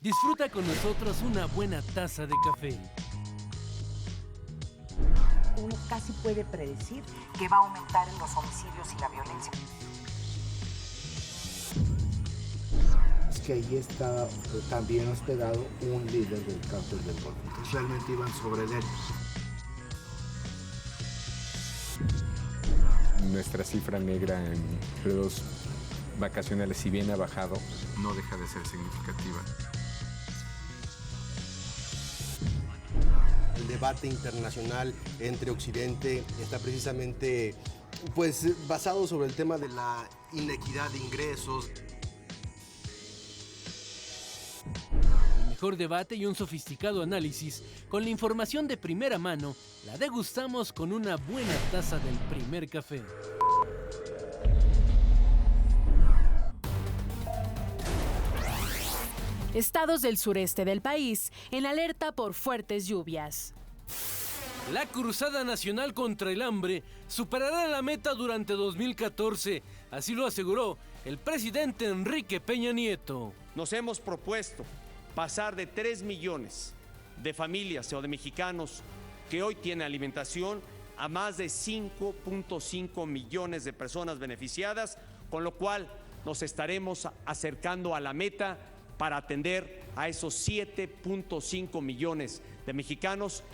Disfruta con nosotros una buena taza de café. Uno casi puede predecir que va a aumentar en los homicidios y la violencia. Es que ahí estaba también hospedado un líder del cártel del Golfo. Entonces realmente iban sobre él. Nuestra cifra negra en periodos vacacionales, si bien ha bajado, no deja de ser significativa. El debate internacional entre Occidente está precisamente basado sobre el tema de la inequidad de ingresos. El mejor debate y un sofisticado análisis con la información de primera mano la degustamos con una buena taza del primer café. Estados del sureste del país en alerta por fuertes lluvias. La Cruzada Nacional contra el Hambre superará la meta durante 2014, así lo aseguró el presidente Enrique Peña Nieto. Nos hemos propuesto pasar de 3 millones de familias o de mexicanos que hoy tienen alimentación a más de 5.5 millones de personas beneficiadas, con lo cual nos estaremos acercando a la meta para atender a esos 7.5 millones de mexicanos.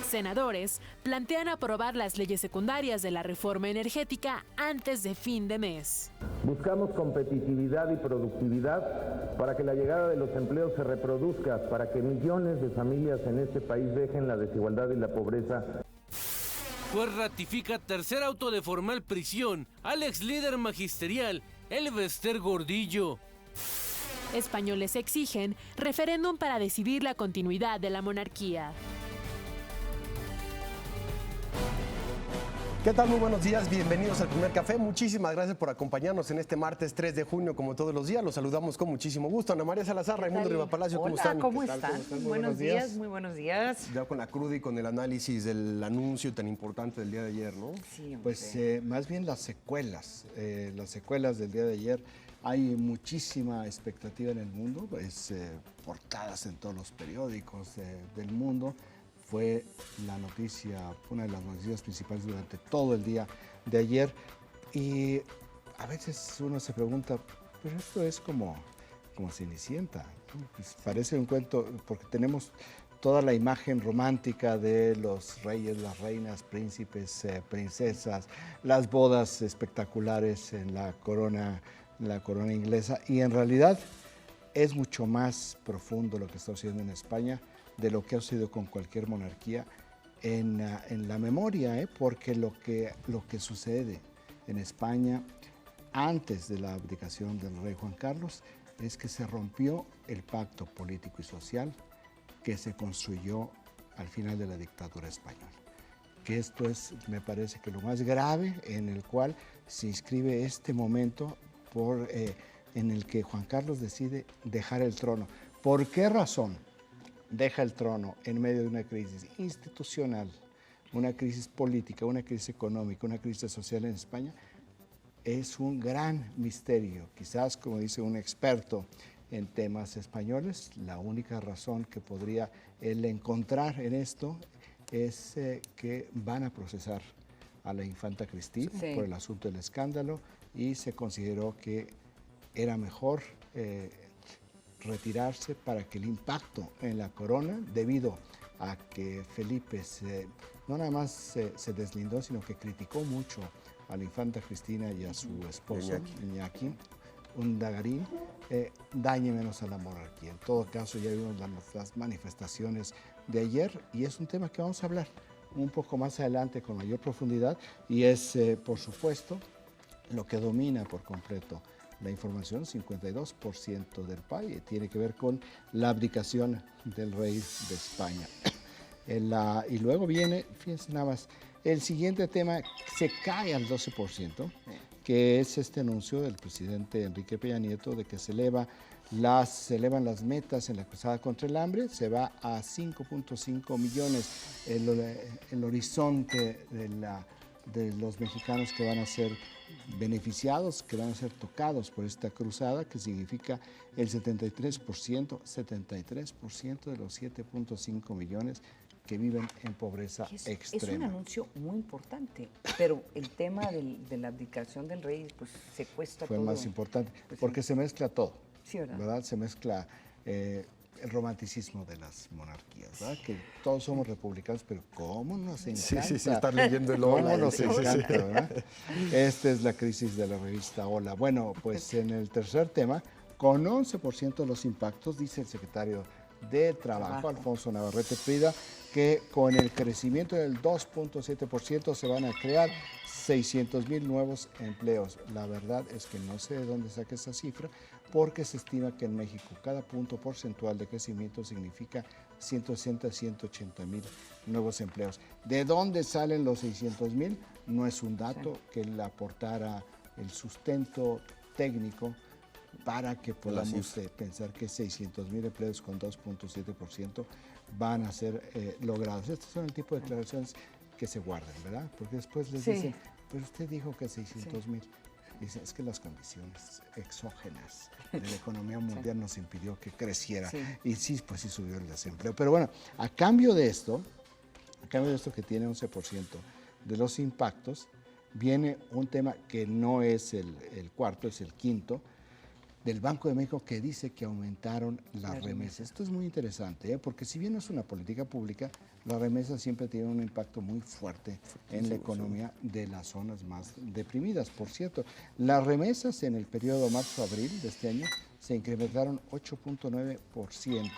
Senadores plantean aprobar las leyes secundarias de la reforma energética antes de fin de mes. Buscamos competitividad y productividad para que la llegada de los empleos se reproduzca, para que millones de familias en este país dejen la desigualdad y la pobreza. Juez ratifica tercer auto de formal prisión al ex líder magisterial Elvester Gordillo. Españoles exigen referéndum para decidir la continuidad de la monarquía. ¿Qué tal? Muy buenos días, bienvenidos al Primer Café. Muchísimas gracias por acompañarnos en este martes 3 de junio, como todos los días. Los saludamos con muchísimo gusto. Ana María Salazar, Raimundo Rivapalacio, ¿cómo están? ¿Cómo están? Buenos días, muy buenos días. Ya con la cruda y con el análisis del anuncio tan importante del día de ayer, ¿no? Sí, Pues más bien las secuelas del día de ayer. Hay muchísima expectativa en el mundo, portadas en todos los periódicos del mundo. Fue la noticia, una de las noticias principales durante todo el día de ayer. Y a veces uno se pregunta, pero esto es como Cenicienta, ¿no? Pues parece un cuento, porque tenemos toda la imagen romántica de los reyes, las reinas, príncipes, princesas, las bodas espectaculares en la corona inglesa. Y en realidad es mucho más profundo lo que está sucediendo en España de lo que ha sucedido con cualquier monarquía en la memoria, porque lo que sucede en España antes de la abdicación del rey Juan Carlos es que se rompió el pacto político y social que se construyó al final de la dictadura española. Que esto es, me parece que lo más grave en el cual se inscribe este momento en el que Juan Carlos decide dejar el trono. ¿Por qué razón deja el trono en medio de una crisis institucional, una crisis política, una crisis económica, una crisis social en España? Es un gran misterio. Quizás, como dice un experto en temas españoles, la única razón que podría él encontrar en esto es que van a procesar a la infanta Cristina por el asunto del escándalo, y se consideró que era mejor retirarse para que el impacto en la corona, debido a que Felipe no nada más se deslindó, sino que criticó mucho a la infanta Cristina y a su esposo Iñaki Undagarín, dañe menos a la monarquía. En todo caso, ya vimos las manifestaciones de ayer, y es un tema que vamos a hablar un poco más adelante con mayor profundidad, y es, por supuesto, lo que domina por completo la información, 52% del país, tiene que ver con la abdicación del rey de España. Y luego viene, fíjense nada más, el siguiente tema se cae al 12%, que es este anuncio del presidente Enrique Peña Nieto de que se elevan las metas en la cruzada contra el hambre, se va a 5.5 millones el horizonte de los mexicanos que van a ser beneficiados, que van a ser tocados por esta cruzada, que significa el 73% de los 7.5 millones que viven en pobreza extrema. Es un anuncio muy importante, pero el tema de la abdicación del rey pues se cuesta fue todo. más importante, Pues, porque se mezcla todo, sí, ¿verdad? ¿verdad? Se mezcla el romanticismo de las monarquías, ¿verdad? Que todos somos republicanos, pero ¿cómo nos encanta? Sí, estar leyendo el ¿Cómo Hola. nos encanta, ¿verdad? Esta es la crisis de la revista Hola. Bueno, pues en el tercer tema, con 11% de los impactos, dice el secretario de Trabajo, Alfonso Navarrete Prida, que con el crecimiento del 2.7% se van a crear 600,000 nuevos empleos. La verdad es que no sé de dónde saca esa cifra, porque se estima que en México cada punto porcentual de crecimiento significa 160, 180,000 nuevos empleos. ¿De dónde salen los 600,000? No es un dato que le aportara el sustento técnico para que podamos pensar que 600,000 empleos con 2.7% van a ser logrados. Estos son el tipo de declaraciones que se guardan, ¿verdad? Porque después les dicen, pero usted dijo que 600,000. Dicen, es que las condiciones exógenas de la economía mundial nos impidió que creciera. Y sí, pues sí subió el desempleo. Pero bueno, a cambio de esto que tiene 11% de los impactos, viene un tema que no es el cuarto, es el quinto, del Banco de México, que dice que aumentaron las remesas. Esto es muy interesante, porque si bien no es una política pública, las remesas siempre tienen un impacto muy fuerte en la economía de las zonas más deprimidas. Por cierto, las remesas en el periodo marzo-abril de este año se incrementaron 8.9%,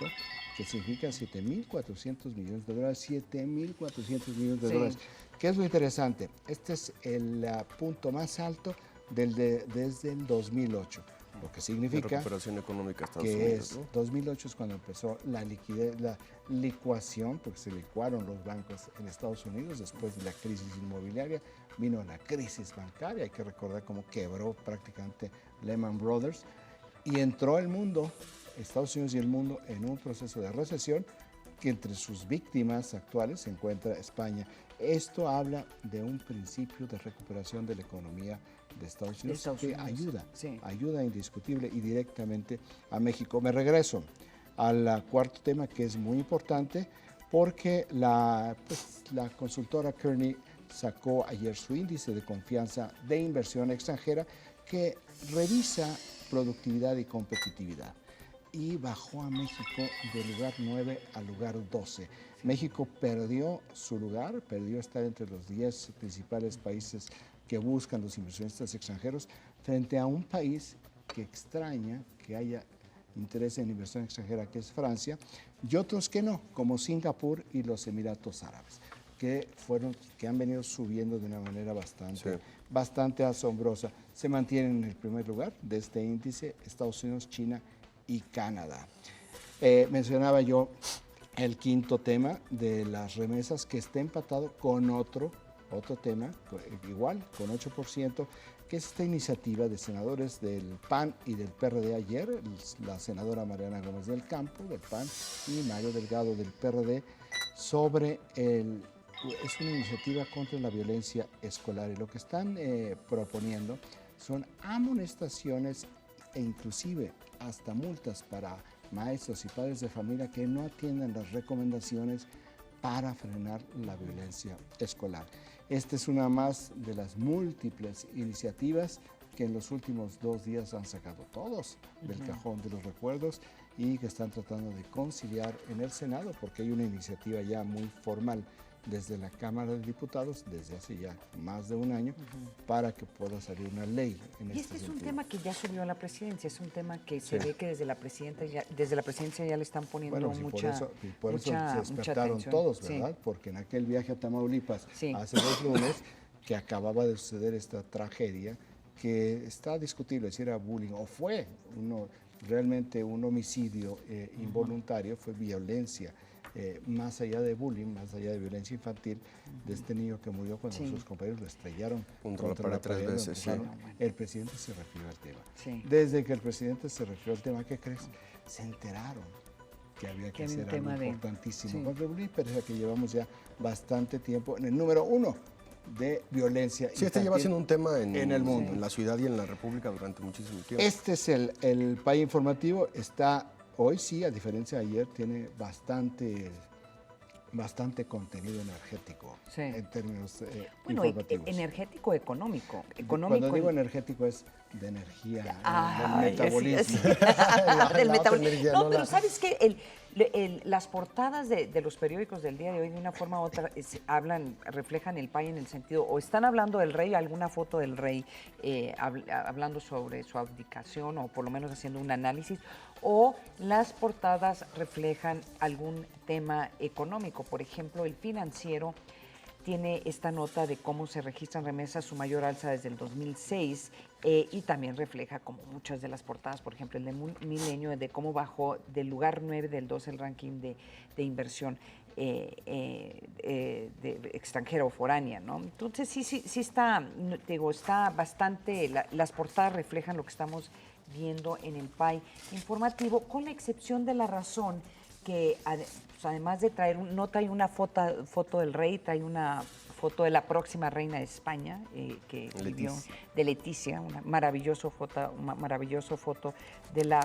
que significa 7.400 millones de dólares, 7.400 millones de dólares. ¿Qué es lo interesante? Este es el punto más alto desde el 2008. Lo que significa la recuperación económica de Estados que Unidos, ¿no? 2008 es cuando empezó la licuación, porque se licuaron los bancos en Estados Unidos después de la crisis inmobiliaria, vino la crisis bancaria, hay que recordar cómo quebró prácticamente Lehman Brothers, y entró el mundo, Estados Unidos y el mundo, en un proceso de recesión que entre sus víctimas actuales se encuentra España. Esto habla de un principio de recuperación de la economía de Estados Unidos que ayuda indiscutible y directamente a México. Me regreso al cuarto tema, que es muy importante, porque la consultora Kearney sacó ayer su índice de confianza de inversión extranjera, que revisa productividad y competitividad, y bajó a México del lugar 9 al lugar 12. México perdió su lugar, perdió estar entre los 10 principales países que buscan los inversionistas extranjeros, frente a un país que extraña que haya interés en inversión extranjera, que es Francia, y otros que no, como Singapur y los Emiratos Árabes, que han venido subiendo de una manera bastante asombrosa. Se mantienen en el primer lugar de este índice Estados Unidos, China y Canadá. Mencionaba yo el quinto tema de las remesas, que está empatado con otro tema, igual, con 8%, que es esta iniciativa de senadores del PAN y del PRD ayer, la senadora Mariana Gómez del Campo, del PAN, y Mario Delgado, del PRD, sobre es una iniciativa contra la violencia escolar. Y lo que están proponiendo son amonestaciones e inclusive hasta multas para maestros y padres de familia que no atiendan las recomendaciones para frenar la violencia escolar. Esta es una más de las múltiples iniciativas que en los últimos 2 días han sacado todos del cajón de los recuerdos y que están tratando de conciliar en el Senado, porque hay una iniciativa ya muy formal desde la Cámara de Diputados desde hace ya más de un año para que pueda salir una ley en este sentido. Y este es un tema que ya subió a la presidencia, es un tema que se ve que desde la presidencia ya le están poniendo mucha por eso se despertaron todos, ¿verdad? Porque en aquel viaje a Tamaulipas hace 2 lunes, que acababa de suceder esta tragedia, que está discutible si era bullying o fue realmente un homicidio involuntario, fue violencia. Más allá de bullying, más allá de violencia infantil, de este niño que murió cuando sus compañeros lo estrellaron contra la pared 3 veces. El presidente se refirió al tema. Desde que el presidente se refirió al tema, ¿qué crees? Se enteraron que había que hacer algo importantísimo. Contra el bullying, pero que llevamos ya bastante tiempo en el número 1 de violencia. Sí, este lleva siendo un tema en el mundo, en la ciudad y en la República durante muchísimo tiempo. Este es el país informativo. Está hoy sí, a diferencia de ayer, tiene bastante contenido energético en términos informativos. Energético económico. Cuando digo energético es de energía, del metabolismo. Del metabolismo. No, pero ¿sabes qué? Las portadas de los periódicos del día de hoy, de una forma u otra, reflejan el PAI en el sentido, o están hablando del rey, alguna foto del rey hablando sobre su abdicación, o por lo menos haciendo un análisis, o las portadas reflejan algún tema económico. Por ejemplo, El Financiero tiene esta nota de cómo se registran remesas, su mayor alza desde el 2006, y también refleja, como muchas de las portadas, por ejemplo, el de Milenio, de cómo bajó del lugar 9 del 12 el ranking de inversión de extranjera o foránea, ¿no? Entonces sí está, está bastante, las portadas reflejan lo que estamos viendo en el PAI informativo, con la excepción de La Razón, que además de traer, no trae una foto del rey, trae una foto de la próxima reina de España, que vivió, de Leticia, una maravillosa foto de la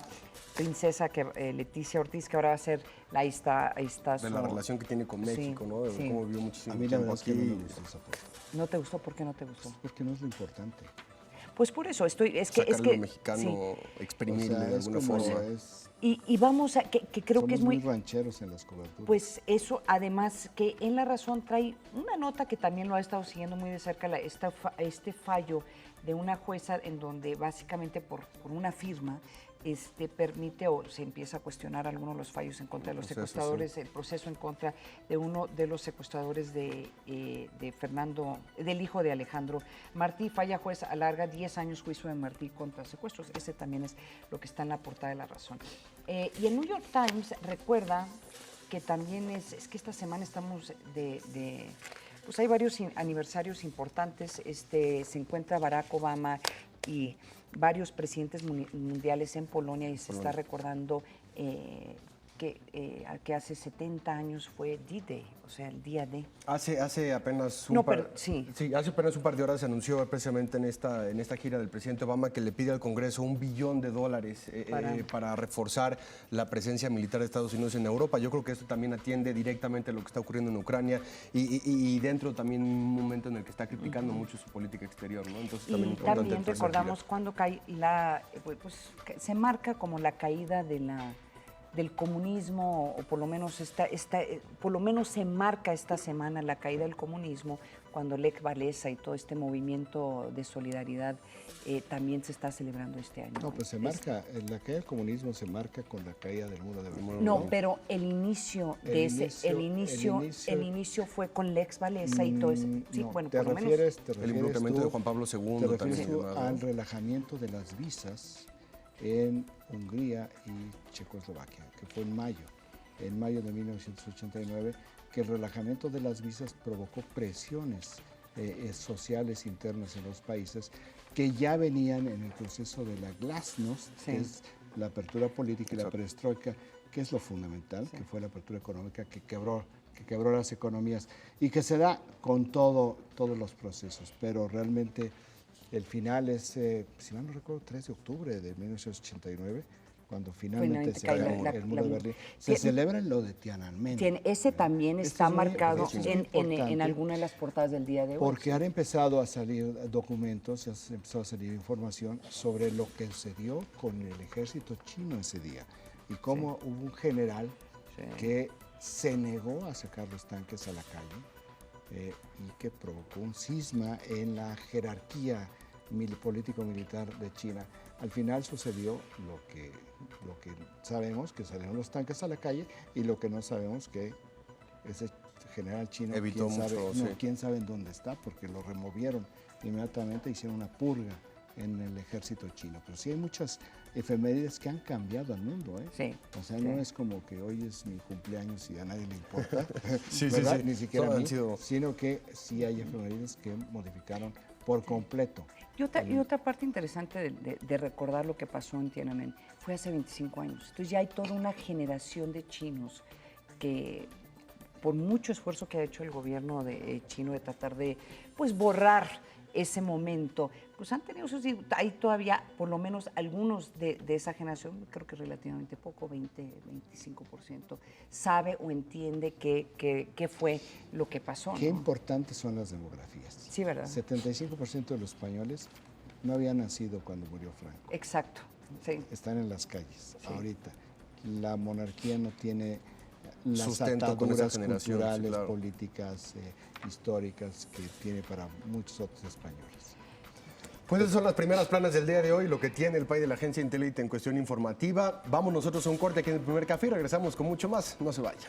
princesa Leticia Ortiz, que ahora va a ser, ahí está de la relación que tiene con México, ¿no? De cómo vivió muchísimo tiempo aquí. No me gustó esa foto. ¿No te gustó? ¿Por qué no te gustó? Porque no es lo importante. Pues por eso, Sacarlo mexicano, exprimirlo de alguna forma. Y vamos a, que creo que es muy rancheros en las coberturas. Pues eso, además, que en La Razón trae una nota que también lo ha estado siguiendo muy de cerca, este fallo de una jueza en donde básicamente por una firma permite o se empieza a cuestionar algunos de los fallos en contra de los secuestradores, el proceso en contra de uno de los secuestradores de Fernando, del hijo de Alejandro Martí. Falla juez, alarga 10 años juicio de Martí contra secuestros. Ese también es lo que está en la portada de La Razón. Y el New York Times recuerda que también es que esta semana estamos pues hay varios aniversarios importantes. Se encuentra Barack Obama y varios presidentes mundiales en Polonia, y se está recordando que hace 70 años fue D-Day, o sea, el día D. Hace apenas un par de horas se anunció precisamente en esta gira del presidente Obama que le pide al Congreso $1 billón para reforzar la presencia militar de Estados Unidos en Europa. Yo creo que esto también atiende directamente a lo que está ocurriendo en Ucrania y dentro también un momento en el que está criticando mucho su política exterior, ¿no? Entonces también importante. También recordamos cuando cae se marca como la caída del comunismo, o por lo menos por lo menos se marca esta semana la caída del comunismo, cuando Lech Walesa y todo este movimiento de solidaridad también se está celebrando este año. No, pues la caída del comunismo se marca con la caída del muro de Berlín. No, pero el inicio fue con Lech Walesa y todo eso. Sí, bueno, por lo menos el involucramiento de Juan Pablo II. ¿Te refieres tú al relajamiento de las visas en Hungría y Checoslovaquia, que fue en mayo de 1989, que el relajamiento de las visas provocó presiones sociales internas en los países que ya venían en el proceso de la glasnost, que es la apertura política y la perestroika, que es lo fundamental, que fue la apertura económica que quebró las economías y que se da con todos los procesos, pero realmente el final es, si mal no recuerdo, 3 de octubre de 1989, cuando finalmente se cae el muro de Berlín. Se celebra lo de Tiananmen. Ese también está marcado en alguna de las portadas del día de hoy. Porque han empezado a salir documentos, ha empezado a salir información sobre lo que sucedió con el ejército chino ese día y cómo hubo un general que se negó a sacar los tanques a la calle y que provocó un cisma en la jerarquía político-militar de China. Al final sucedió lo que sabemos, que salieron los tanques a la calle, y lo que no sabemos, que ese general chino, quién sabe en dónde está, porque lo removieron inmediatamente, hicieron una purga en el ejército chino. Pero sí hay muchas efemérides que han cambiado al mundo, O sea, no es como que hoy es mi cumpleaños y a nadie le importa, ¿verdad? Ni siquiera a mí, sino que sí hay efemérides que modificaron por completo. Y otra parte interesante de recordar lo que pasó en Tiananmen fue hace 25 años. Entonces ya hay toda una generación de chinos que por mucho esfuerzo que ha hecho el gobierno chino de tratar de pues borrar ese momento, pues han tenido, hay todavía por lo menos algunos de esa generación, creo que relativamente poco, 20-25%, sabe o entiende qué fue lo que pasó. Qué importantes son las demografías. Sí, ¿verdad? 75% de los españoles no habían nacido cuando murió Franco. Exacto, sí. Están en las calles ahorita. La monarquía no tiene las sustento ataduras con esa culturales, claro, políticas, históricas que tiene para muchos otros españoles. Pues esas son las primeras planas del día de hoy, lo que tiene el país de la agencia Intelite en cuestión informativa. Vamos nosotros a un corte aquí en el Primer Café y regresamos con mucho más. No se vaya.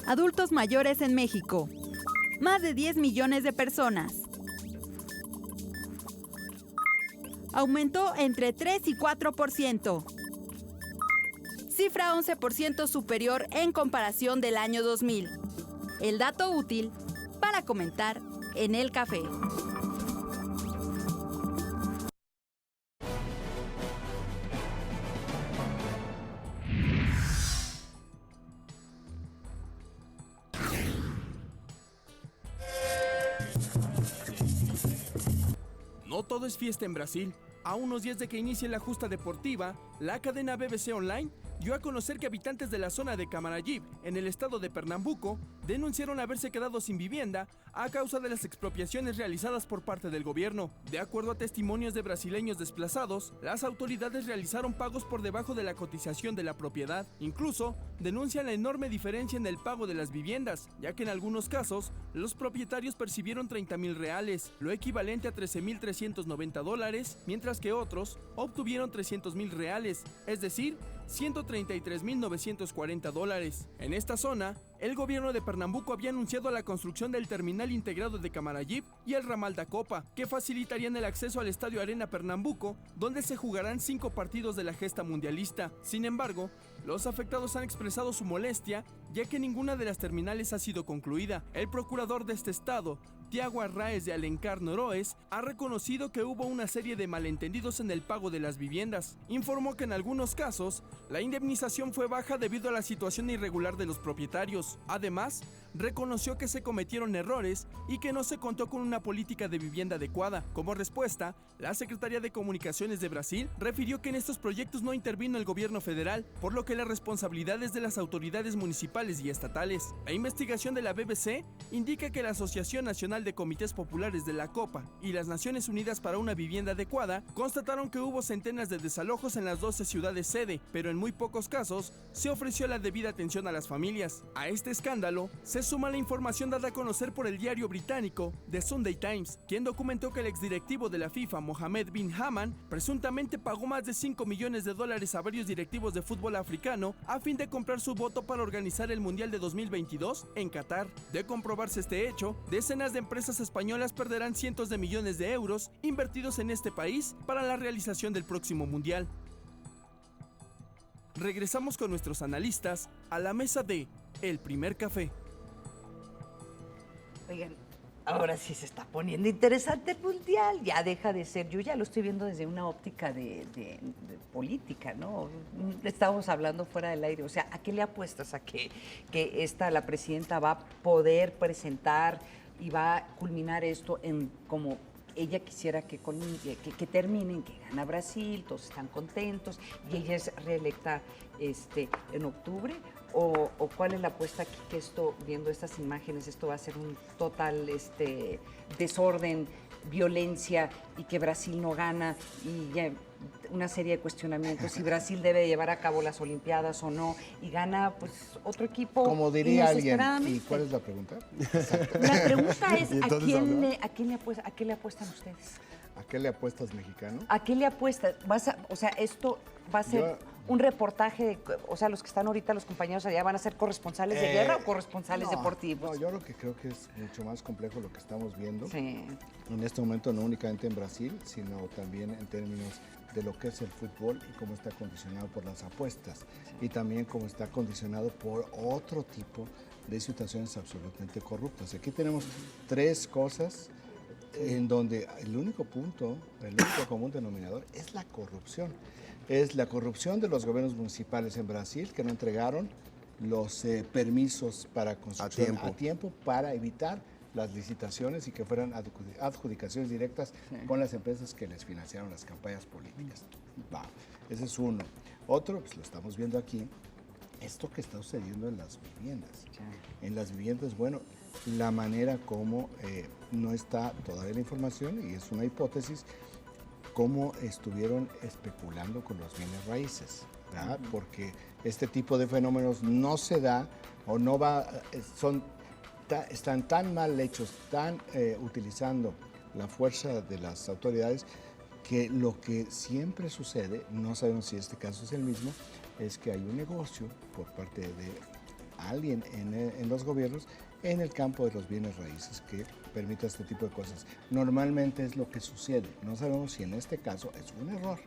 Adultos mayores en México. Más de 10 millones de personas. Aumentó entre 3 y 4%. Cifra 11% superior en comparación del año 2000. El dato útil para comentar en el café. No todo es fiesta en Brasil. A unos días de que inicie la justa deportiva, la cadena BBC Online dio a conocer que habitantes de la zona de Camaragibe, en el estado de Pernambuco, denunciaron haberse quedado sin vivienda a causa de las expropiaciones realizadas por parte del gobierno. De acuerdo a testimonios de brasileños desplazados, las autoridades realizaron pagos por debajo de la cotización de la propiedad. Incluso, denuncian la enorme diferencia en el pago de las viviendas, ya que en algunos casos, los propietarios percibieron 30,000 reales, lo equivalente a $13,390, mientras que otros obtuvieron 300,000 reales, es decir, $133,940. En esta zona, el gobierno de Pernambuco había anunciado la construcción del terminal integrado de Camaragibe y el ramal da Copa, que facilitarían el acceso al Estadio Arena Pernambuco, donde se jugarán 5 partidos de la gesta mundialista. Sin embargo, los afectados han expresado su molestia, ya que ninguna de las terminales ha sido concluida. El procurador de este estado, Tiago Arraez de Alencar Noroes, ha reconocido que hubo una serie de malentendidos en el pago de las viviendas. Informó que en algunos casos, la indemnización fue baja debido a la situación irregular de los propietarios. Además, reconoció que se cometieron errores y que no se contó con una política de vivienda adecuada. Como respuesta, la Secretaría de Comunicaciones de Brasil refirió que en estos proyectos no intervino el gobierno federal, por lo que la responsabilidad es de las autoridades municipales y estatales. La investigación de la BBC indica que la Asociación Nacional de Comités Populares de la Copa y las Naciones Unidas para una Vivienda Adecuada constataron que hubo centenas de desalojos en las 12 ciudades sede, pero en muy pocos casos se ofreció la debida atención a las familias. A este escándalo se suma la información dada a conocer por el diario británico The Sunday Times, quien documentó que el exdirectivo de la FIFA, Mohamed bin Haman, presuntamente pagó más de $5 millones a varios directivos de fútbol africano a fin de comprar su voto para organizar el Mundial de 2022 en Qatar. De comprobarse este hecho, decenas de empresas españolas perderán cientos de millones de euros invertidos en este país para la realización del próximo Mundial. Regresamos con nuestros analistas a la mesa de El Primer Café. Oigan, ahora sí se está poniendo interesante el Mundial, ya deja de ser, yo ya lo estoy viendo desde una óptica de política, ¿no? Estábamos hablando fuera del aire, o sea, ¿a qué le apuestas? ¿A que la presidenta va a poder presentar y va a culminar esto en como ella quisiera que terminen, que gana Brasil, todos están contentos y ella es reelecta en octubre? ¿O cuál es la apuesta aquí, que esto, viendo estas imágenes, esto va a ser un total desorden, violencia, y que Brasil no gana, y ya una serie de cuestionamientos, si Brasil debe llevar a cabo las Olimpiadas o no, y gana pues otro equipo? Como diría alguien, ¿y cuál es la pregunta? La pregunta es, ¿a qué le apuestan ustedes? ¿A qué le apuestas, mexicano? ¿A qué le apuestas? Esto va a ser un reportaje, los que están ahorita, los compañeros allá, ¿van a ser corresponsales de guerra o corresponsales deportivos? No, yo lo que creo que es mucho más complejo lo que estamos viendo. Sí. En este momento, no únicamente en Brasil, sino también en términos de lo que es el fútbol y cómo está condicionado por las apuestas y también cómo está condicionado por otro tipo de situaciones absolutamente corruptas. Aquí tenemos tres cosas en donde el único punto, el único común denominador es la corrupción. Es la corrupción de los gobiernos municipales en Brasil que no entregaron los permisos para construcción a tiempo para evitar las licitaciones y que fueran adjudicaciones directas con las empresas que les financiaron las campañas políticas. Ese es uno. Otro, pues lo estamos viendo aquí, esto que está sucediendo en las viviendas. En las viviendas, bueno, la manera como no está todavía la información, y es una hipótesis, cómo estuvieron especulando con los bienes raíces, ¿verdad? Porque este tipo de fenómenos no se da o no va, están tan mal hechos, están utilizando la fuerza de las autoridades, que lo que siempre sucede, no sabemos si este caso es el mismo, es que hay un negocio por parte de alguien en los gobiernos en el campo de los bienes raíces que permite este tipo de cosas. Normalmente es lo que sucede. No sabemos si en este caso es un error,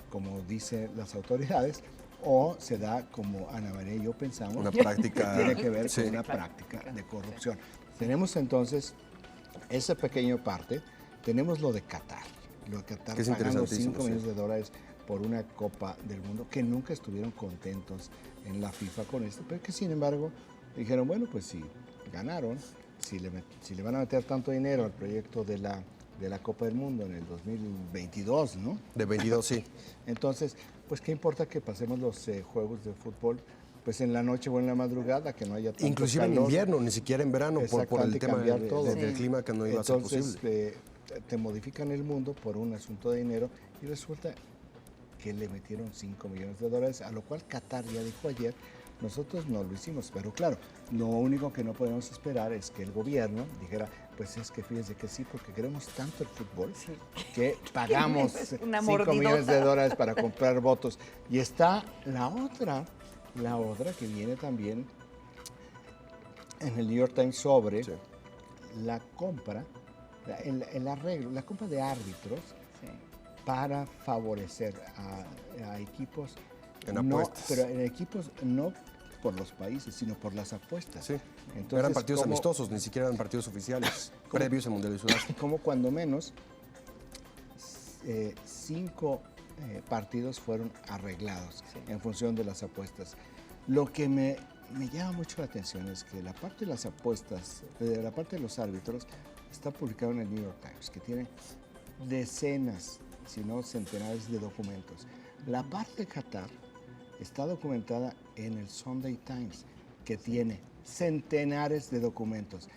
como dicen las autoridades, o se da, como Ana María y yo pensamos, una práctica, que tiene que ver con una práctica de corrupción. Tenemos entonces esa pequeña parte, tenemos lo de Qatar. Lo de Qatar pagando $5 millones por una Copa del Mundo, que nunca estuvieron contentos en la FIFA con esto, pero que sin embargo dijeron, bueno, pues si ganaron, si le van a meter tanto dinero al proyecto de la Copa del Mundo en el 2022, ¿no? De 22, sí. Entonces, pues qué importa que pasemos los juegos de fútbol pues en la noche o en la madrugada, que no haya tanto inclusive calor. En invierno, ni siquiera en verano, por el tema del clima que no iba a ser posible. Entonces, te modifican el mundo por un asunto de dinero y resulta que le metieron $5 millones, a lo cual Qatar ya dijo ayer, nosotros no lo hicimos, pero claro, lo único que no podemos esperar es que el gobierno dijera, pues es que fíjese que sí, porque queremos tanto el fútbol que pagamos $5 millones para comprar votos. Y está la otra que viene también en el New York Times sobre la compra, el arreglo, la compra de árbitros para favorecer a equipos. En apuestas. Pero en equipos no por los países, sino por las apuestas. Sí. Entonces, eran partidos amistosos, ni siquiera eran partidos oficiales, previos al Mundial de Sudáfrica. Como cuando menos 5 partidos fueron arreglados en función de las apuestas. Lo que me llama mucho la atención es que la parte de las apuestas, la parte de los árbitros, está publicado en el New York Times, que tiene decenas, si no centenares de documentos. La parte de Qatar está documentada en el Sunday Times, que tiene centenares de documentos.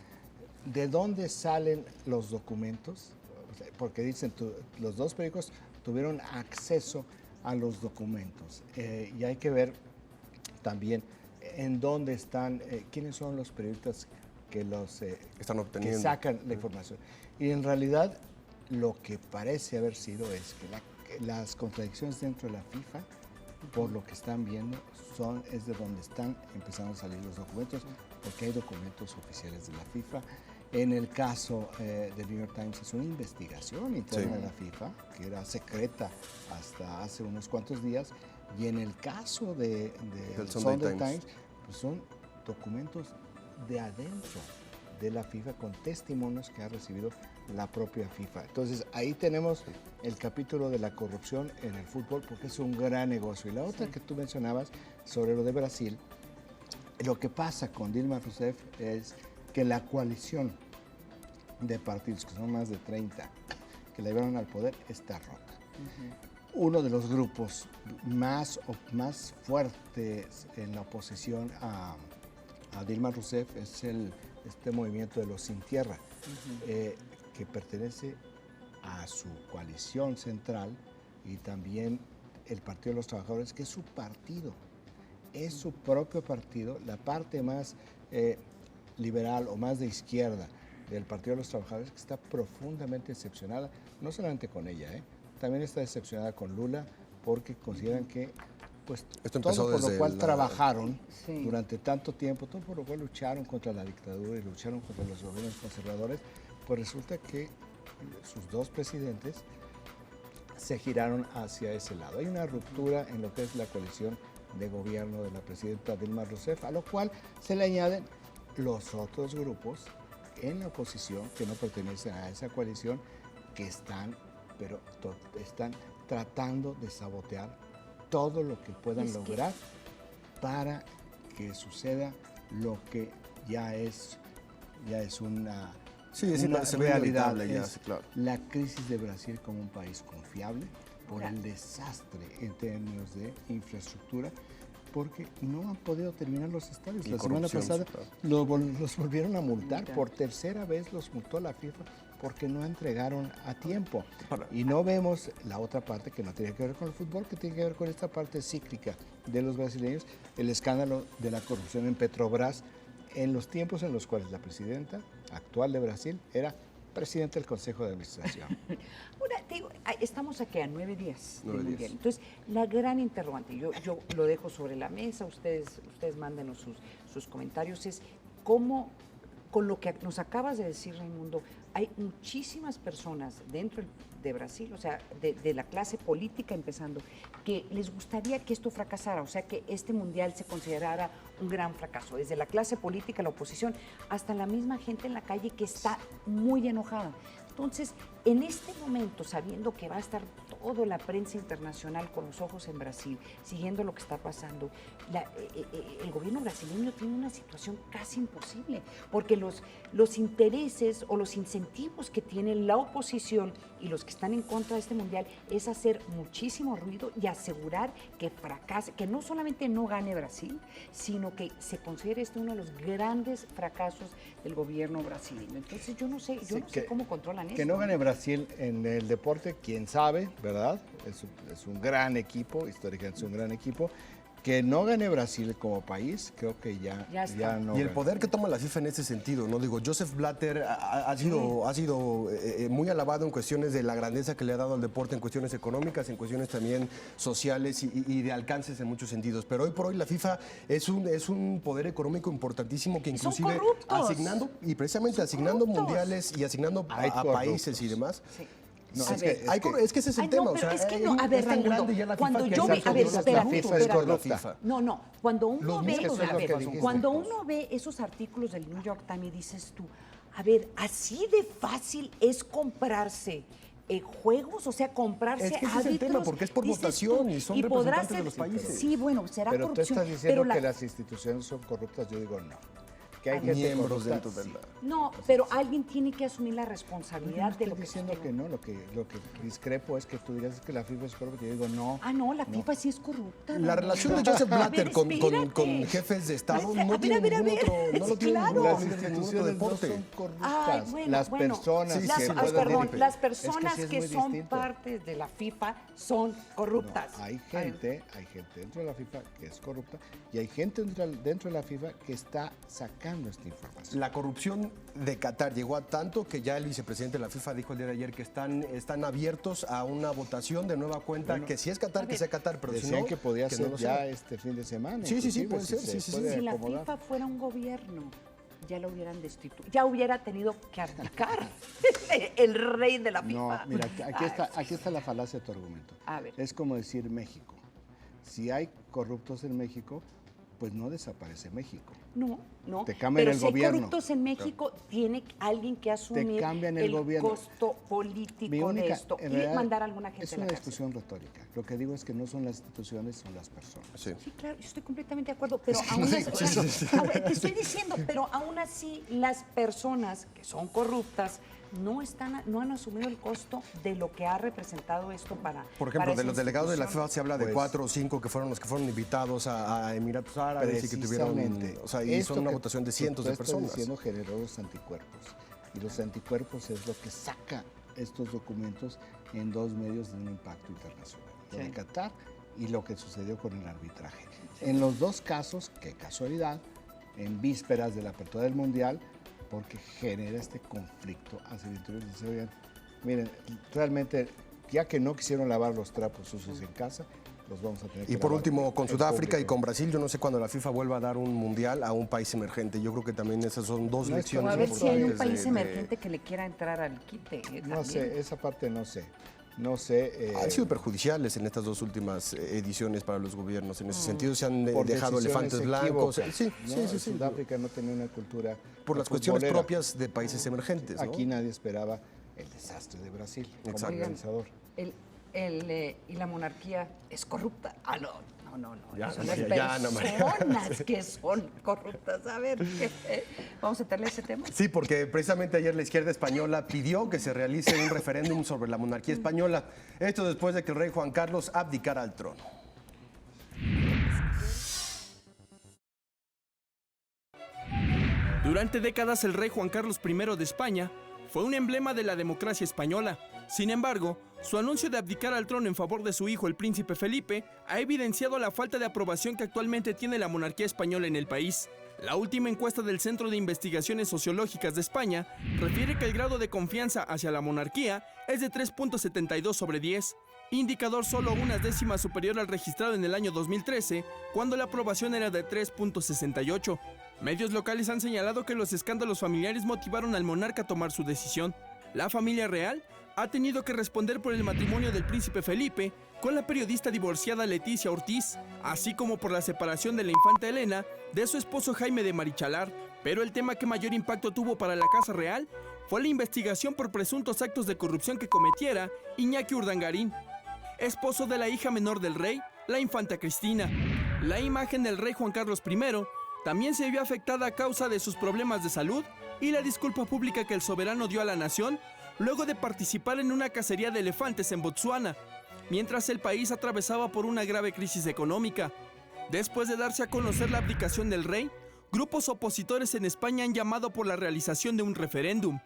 ¿De dónde salen los documentos? Porque dicen, los dos periódicos tuvieron acceso a los documentos. Y hay que ver también en dónde están, quiénes son los periodistas que están obteniendo, que sacan la información. Y en realidad lo que parece haber sido es que las contradicciones dentro de la FIFA, por lo que están viendo, es de donde están empezando a salir los documentos, porque hay documentos oficiales de la FIFA. En el caso del New York Times es una investigación interna de la FIFA, que era secreta hasta hace unos cuantos días, y en el caso del Sunday Times, pues son documentos de adentro de la FIFA con testimonios que ha recibido la propia FIFA. Entonces ahí tenemos el capítulo de la corrupción en el fútbol, porque es un gran negocio. Y la otra que tú mencionabas sobre lo de Brasil, lo que pasa con Dilma Rousseff es que la coalición de partidos, que son más de 30, que la llevaron al poder, está rota. Uno de los grupos más fuertes en la oposición a Dilma Rousseff es este movimiento de los Sin Tierra, que pertenece a su coalición central, y también el Partido de los Trabajadores, que es su partido, es su propio partido, la parte más liberal o más de izquierda del Partido de los Trabajadores, que está profundamente decepcionada, no solamente con ella, también está decepcionada con Lula, porque consideran que pues todo por lo cual trabajaron durante tanto tiempo, todo por lo cual lucharon contra la dictadura y lucharon contra los gobiernos conservadores, pues resulta que sus dos presidentes se giraron hacia ese lado. Hay una ruptura en lo que es la coalición de gobierno de la presidenta Dilma Rousseff, a lo cual se le añaden los otros grupos en la oposición que no pertenecen a esa coalición, que están tratando de sabotear todo lo que puedan lograr para que suceda lo que ya es una realidad. Claro. La crisis de Brasil como un país confiable por el desastre en términos de infraestructura, porque no han podido terminar los estadios. La semana pasada los volvieron a multar, por tercera vez los multó la FIFA porque no entregaron a tiempo. Y no vemos la otra parte que no tiene que ver con el fútbol, que tiene que ver con esta parte cíclica de los brasileños, el escándalo de la corrupción en Petrobras, en los tiempos en los cuales la presidenta actual de Brasil era presidente del Consejo de Administración. Estamos aquí a 9 días del Mundial. Entonces, la gran interrogante, yo lo dejo sobre la mesa, ustedes mándenos sus comentarios, es cómo, con lo que nos acabas de decir, Raimundo, hay muchísimas personas dentro de Brasil, o sea, de la clase política empezando, que les gustaría que esto fracasara, o sea, que este mundial se considerara un gran fracaso, desde la clase política, la oposición, hasta la misma gente en la calle que está muy enojada. Entonces, en este momento, sabiendo que va a estar toda la prensa internacional con los ojos en Brasil, siguiendo lo que está pasando, el gobierno brasileño tiene una situación casi imposible, porque los intereses o los incentivos que tiene la oposición y los que están en contra de este mundial es hacer muchísimo ruido y asegurar que fracase, que no solamente no gane Brasil, sino que se considere este uno de los grandes fracasos del gobierno brasileño. Entonces yo no sé cómo controlan esto. Que no gane Brasil en el deporte, quién sabe, ¿verdad? Es un gran equipo, históricamente es un gran equipo. Que no gane Brasil como país, creo que ya no. Y el poder que toma la FIFA en ese sentido, ¿no? Digo, Joseph Blatter ha sido muy alabado en cuestiones de la grandeza que le ha dado al deporte, en cuestiones económicas, en cuestiones también sociales y de alcances en muchos sentidos. Pero hoy por hoy la FIFA es un poder económico importantísimo que inclusive asignando mundiales y asignando a países y y demás. Sí. No, es que ese es el tema. No, pero es que no, a ver, cuando yo ve, a ver, espera. No, cuando uno ve esos artículos del New York Times y dices tú, a ver, así de fácil es comprarse juegos, o sea, comprarse árbitros. Es el tema, porque es por votación y son representantes de los países. Sí, bueno, será pero corrupción. Pero tú estás diciendo que las instituciones son corruptas, yo digo no. Que hay miembros dentro de la... No, pero alguien tiene que asumir la responsabilidad de lo que estoy diciendo que no, lo que discrepo es que tú digas que la FIFA es corrupta, yo digo no. No, la FIFA sí es corrupta. La relación de Joseph Blatter con jefes de Estado no tiene ningún otro, no lo tiene las instituciones no son corruptas. Las personas las personas que son parte de la FIFA son corruptas. No, hay gente dentro de la FIFA que es corrupta y hay gente dentro de la FIFA que está sacando esta información. La corrupción de Qatar llegó a tanto que ya el vicepresidente de la FIFA dijo el día de ayer que están abiertos a una votación de nueva cuenta, que si es Qatar, que sea Qatar, pero decían si no, que podía ser ya este fin de semana. Sí, puede ser. Si la FIFA fuera un gobierno, ya lo hubieran destituido, ya hubiera tenido que abdicar el rey de la FIFA. No, mira, aquí está la falacia de tu argumento. A ver. Es como decir México. Si hay corruptos en México, pues no desaparece México. No. Te cambian el gobierno. Pero si hay corruptos en México, tiene alguien que asumir el costo político de esto y mandar a alguna gente a la cárcel. Es una discusión retórica. Lo que digo es que no son las instituciones, son las personas. Sí, claro, yo estoy completamente de acuerdo, pero aún así, te estoy diciendo, pero aún así las personas que son corruptas no han asumido el costo de lo que ha representado esto para... Por ejemplo, de los delegados de la FIFA se habla de 4 o 5 que fueron los que fueron invitados a Emiratos Árabes y que tuvieron... O sea, y son una votación de cientos de personas. Estás diciendo generó los anticuerpos. Y los anticuerpos es lo que saca estos documentos en dos medios de un impacto internacional. Lo de Qatar y lo que sucedió con el arbitraje. En los dos casos, qué casualidad, en vísperas de la apertura del Mundial, porque genera este conflicto hacia el interior. Miren, realmente, ya que no quisieron lavar los trapos sucios en casa, los vamos a tener que Y por último, con Sudáfrica y con Brasil, yo no sé cuándo la FIFA vuelva a dar un mundial a un país emergente. Yo creo que también esas son dos lecciones importantes. A ver si hay un país emergente que le quiera entrar al quite. No sé, esa parte no sé. No sé. Han sido perjudiciales en estas dos últimas ediciones para los gobiernos. En ese sentido se han dejado elefantes blancos. Sí. Sudáfrica no tenía una cultura. Por las cuestiones propias de países emergentes, ¿no? Aquí nadie esperaba el desastre de Brasil como organizador. ¿Y la monarquía es corrupta? No. Ya, Son María, las personas que son corruptas. A ver, ¿vamos a meterle ese tema? Sí, porque precisamente ayer la izquierda española pidió que se realice un referéndum sobre la monarquía española. Esto después de que el rey Juan Carlos abdicara al trono. Durante décadas el rey Juan Carlos I de España fue un emblema de la democracia española. Sin embargo, su anuncio de abdicar al trono en favor de su hijo, el príncipe Felipe, ha evidenciado la falta de aprobación que actualmente tiene la monarquía española en el país. La última encuesta del Centro de Investigaciones Sociológicas de España refiere que el grado de confianza hacia la monarquía es de 3.72 sobre 10, indicador solo unas décimas superior al registrado en el año 2013, cuando la aprobación era de 3.68. Medios locales han señalado que los escándalos familiares motivaron al monarca a tomar su decisión. La familia real ha tenido que responder por el matrimonio del príncipe Felipe con la periodista divorciada Leticia Ortiz, así como por la separación de la infanta Elena de su esposo Jaime de Marichalar. Pero el tema que mayor impacto tuvo para la Casa Real fue la investigación por presuntos actos de corrupción que cometiera Iñaki Urdangarín, esposo de la hija menor del rey, la infanta Cristina. La imagen del rey Juan Carlos I también se vio afectada a causa de sus problemas de salud y la disculpa pública que el soberano dio a la nación luego de participar en una cacería de elefantes en Botsuana, mientras el país atravesaba por una grave crisis económica. Después de darse a conocer la abdicación del rey, grupos opositores en España han llamado por la realización de un referéndum.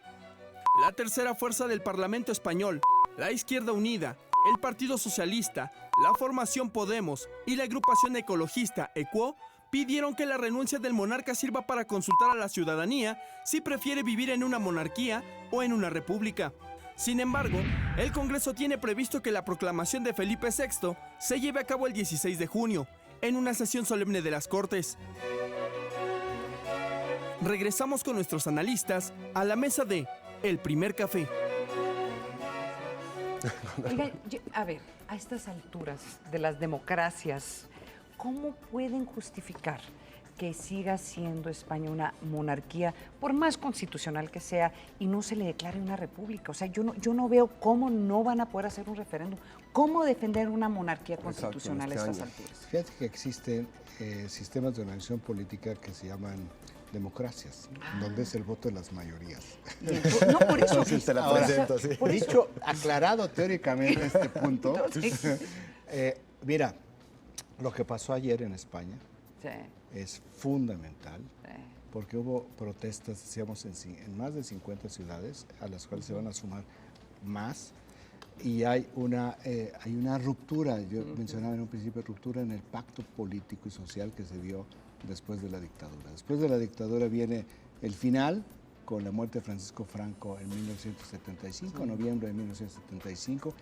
La tercera fuerza del Parlamento español, la Izquierda Unida, el Partido Socialista, la formación Podemos y la agrupación ecologista ECUO pidieron que la renuncia del monarca sirva para consultar a la ciudadanía si prefiere vivir en una monarquía o en una república. Sin embargo, el Congreso tiene previsto que la proclamación de Felipe VI se lleve a cabo el 16 de junio, en una sesión solemne de las Cortes. Regresamos con nuestros analistas a la mesa de El Primer Café. Oigan, a ver, a estas alturas de las democracias, ¿cómo pueden justificar que siga siendo España una monarquía, por más constitucional que sea, y no se le declare una república? O sea, yo no veo cómo no van a poder hacer un referéndum. ¿Cómo defender una monarquía constitucional a estas alturas? Fíjate que existen sistemas de organización política que se llaman democracias, donde es el voto de las mayorías. No, por eso. Entonces te la presento, sí. Dicho, aclarado teóricamente este punto, mira, lo que pasó ayer en España es fundamental, porque hubo protestas, decíamos, en más de 50 ciudades, a las cuales se van a sumar más, y hay una ruptura, yo mencionaba en un principio, ruptura en el pacto político y social que se dio después de la dictadura. Después de la dictadura viene el final, con la muerte de Francisco Franco en 1975, noviembre de 1975,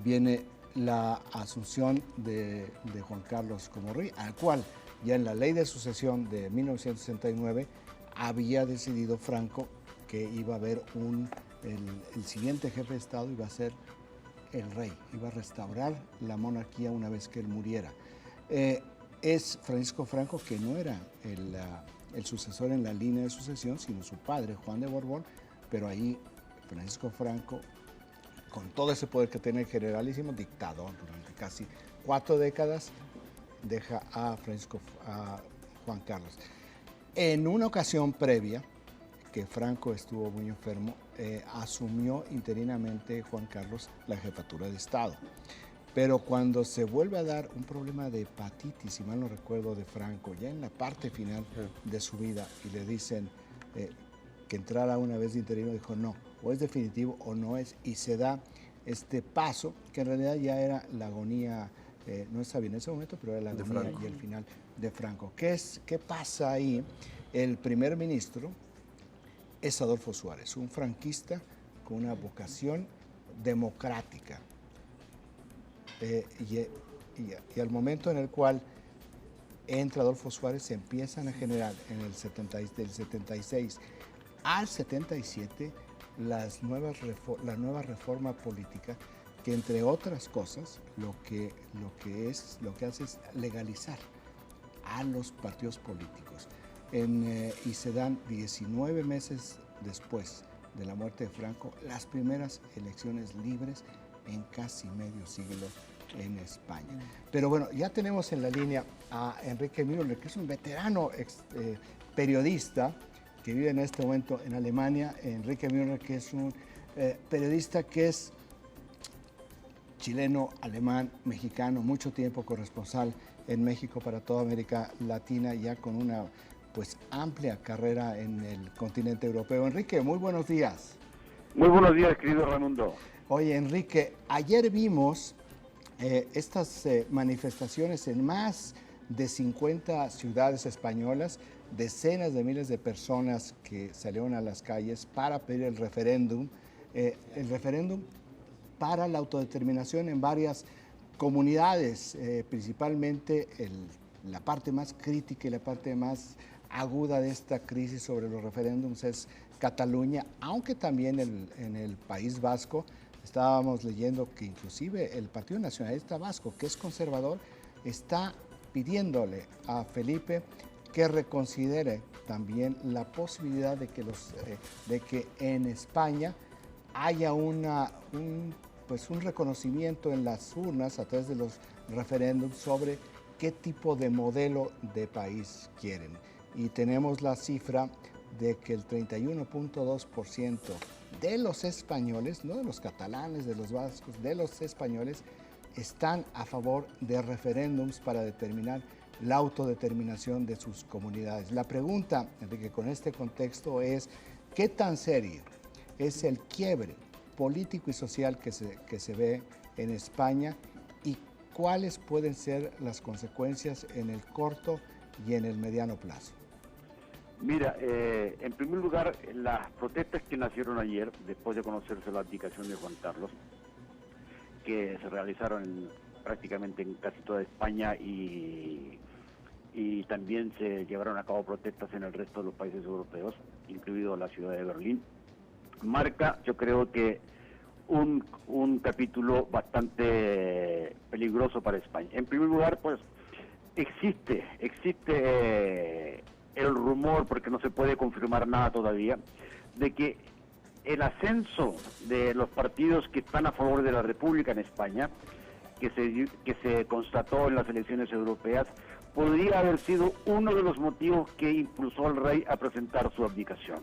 viene la asunción de Juan Carlos como rey, al cual ya en la ley de sucesión de 1969 había decidido Franco que iba a haber el siguiente jefe de Estado iba a ser el rey, iba a restaurar la monarquía una vez que él muriera. Es Francisco Franco, que no era el sucesor en la línea de sucesión, sino su padre, Juan de Borbón, pero ahí Francisco Franco, con todo ese poder que tiene el generalísimo, dictador durante casi 4 décadas, deja a Juan Carlos. En una ocasión previa, que Franco estuvo muy enfermo, asumió interinamente Juan Carlos la jefatura de Estado. Pero cuando se vuelve a dar un problema de hepatitis, si mal no recuerdo, de Franco, ya en la parte final de su vida, y le dicen que entrara una vez de interino, dijo no, o es definitivo o no es, y se da este paso, que en realidad ya era la agonía, no está bien en ese momento, pero era la agonía y el final de Franco. ¿Qué pasa ahí? El primer ministro es Adolfo Suárez, un franquista con una vocación democrática. Y al momento en el cual entra Adolfo Suárez, se empiezan a generar del 76 al 77 la nueva reforma política que entre otras cosas lo que hace es legalizar a los partidos políticos. Y se dan 19 meses después de la muerte de Franco las primeras elecciones libres en casi medio siglo en España. Pero bueno, ya tenemos en la línea a Enrique Müller, que es un veterano periodista que vive en este momento en Alemania. Enrique Müller, que es un periodista que es chileno, alemán, mexicano, mucho tiempo corresponsal en México para toda América Latina, ya con una pues amplia carrera en el continente europeo. Enrique, muy buenos días. Muy buenos días, querido Raimundo. Oye, Enrique, ayer vimos estas manifestaciones en más de 50 ciudades españolas, decenas de miles de personas que salieron a las calles para pedir el referéndum para la autodeterminación en varias comunidades, principalmente la parte más crítica y la parte más aguda de esta crisis sobre los referéndums es Cataluña, aunque también en el País Vasco estábamos leyendo que inclusive el Partido Nacionalista Vasco, que es conservador, está pidiéndole a Felipe que reconsidere también la posibilidad de que en España haya un reconocimiento en las urnas a través de los referéndums sobre qué tipo de modelo de país quieren. Y tenemos la cifra de que el 31.2% de los españoles, no de los catalanes, de los vascos, de los españoles, están a favor de referéndums para determinar la autodeterminación de sus comunidades. La pregunta, Enrique, con este contexto es, ¿qué tan serio es el quiebre político y social que se ve en España y cuáles pueden ser las consecuencias en el corto y en el mediano plazo? Mira, en primer lugar, las protestas que nacieron ayer, después de conocerse la abdicación de Juan Carlos, que se realizaron prácticamente en casi toda España y también se llevaron a cabo protestas en el resto de los países europeos, incluido la ciudad de Berlín, marca, yo creo que un capítulo bastante peligroso para España. En primer lugar, pues existe el rumor, porque no se puede confirmar nada todavía, de que el ascenso de los partidos que están a favor de la República en España, que se constató en las elecciones europeas, podría haber sido uno de los motivos que impulsó al rey a presentar su abdicación.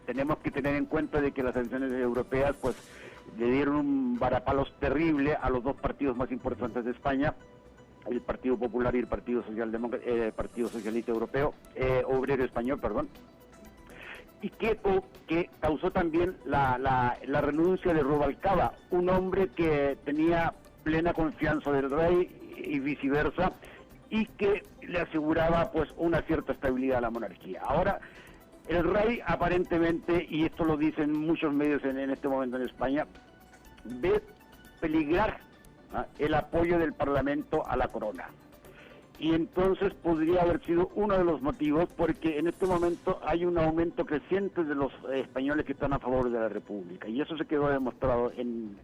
Tenemos que tener en cuenta de que las elecciones europeas pues le dieron un varapalos terrible a los dos partidos más importantes de España, el Partido Popular y el Partido Socialista Europeo, Obrero Español, perdón, y que causó también la renuncia de Rubalcaba, un hombre que tenía plena confianza del rey y viceversa, y que le aseguraba pues una cierta estabilidad a la monarquía. Ahora, el rey aparentemente, y esto lo dicen muchos medios en este momento en España, ve peligrar el apoyo del Parlamento a la corona. Y entonces podría haber sido uno de los motivos, porque en este momento hay un aumento creciente de los españoles que están a favor de la República, y eso se quedó demostrado en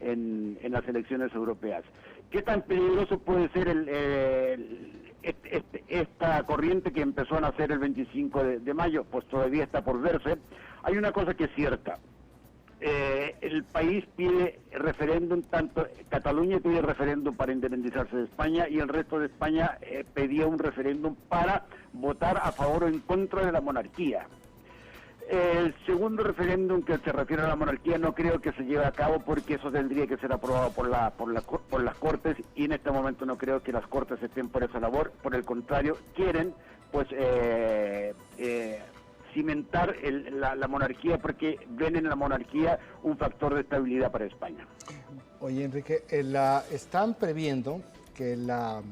las elecciones europeas. ¿Qué tan peligroso puede ser esta corriente que empezó a nacer el 25 de mayo? Pues todavía está por verse. Hay una cosa que es cierta. El país pide referéndum, tanto Cataluña pide referéndum para independizarse de España y el resto de España pedía un referéndum para votar a favor o en contra de la monarquía. El segundo referéndum que se refiere a la monarquía no creo que se lleve a cabo, porque eso tendría que ser aprobado por las Cortes, y en este momento no creo que las Cortes estén por esa labor. Por el contrario, quieren pues cimentar la monarquía, porque ven en la monarquía un factor de estabilidad para España. Oye, Enrique, están previendo que la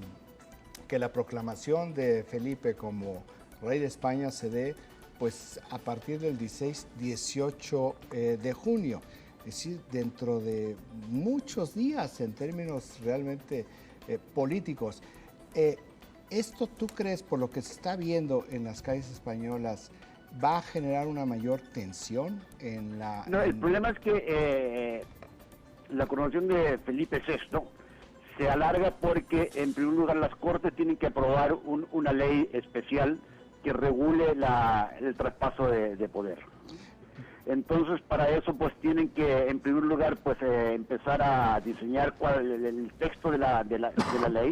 proclamación de Felipe como rey de España se dé pues a partir del 16-18 de junio, es decir, dentro de muchos días en términos realmente políticos. ¿Esto tú crees, por lo que se está viendo en las calles españolas, va a generar una mayor tensión en la...? No, el problema es que la coronación de Felipe VI se alarga porque, en primer lugar, las Cortes tienen que aprobar una ley especial que regule el traspaso de poder. Entonces, para eso, pues tienen que, en primer lugar, pues empezar a diseñar el texto de la ley,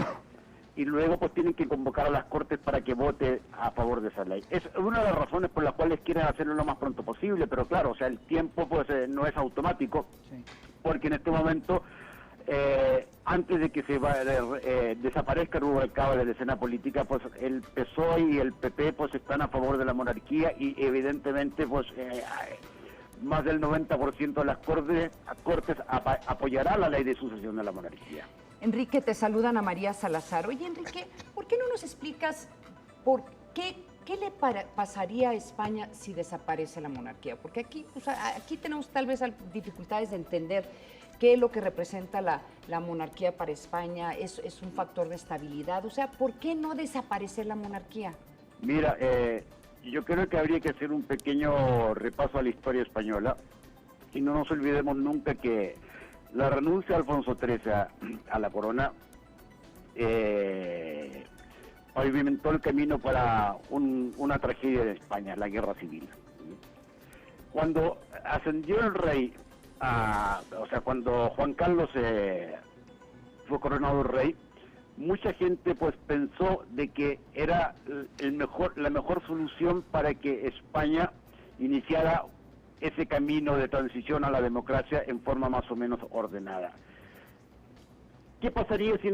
y luego pues tienen que convocar a las Cortes para que vote a favor de esa ley. Es una de las razones por las cuales quieren hacerlo lo más pronto posible, pero claro, o sea, el tiempo pues no es automático, porque en este momento, antes de que desaparezca Rubalcaba de la escena política, pues el PSOE y el PP pues están a favor de la monarquía, y evidentemente pues más del 90% de las Cortes apoyará la ley de sucesión de la monarquía. Enrique, te saludan a María Salazar. Oye, Enrique, ¿por qué no nos explicas qué le pasaría a España si desaparece la monarquía? Porque aquí, pues, aquí tenemos tal vez dificultades de entender qué es lo que representa la monarquía para España. Es un factor de estabilidad. O sea, ¿por qué no desaparecer la monarquía? Mira, yo creo que habría que hacer un pequeño repaso a la historia española, y no nos olvidemos nunca que la renuncia de Alfonso XIII a la corona pavimentó el camino para una tragedia de España, la Guerra Civil. Cuando ascendió el rey, cuando Juan Carlos fue coronado rey, mucha gente pues pensó de que era la mejor solución para que España iniciara ese camino de transición a la democracia en forma más o menos ordenada. ¿Qué pasaría si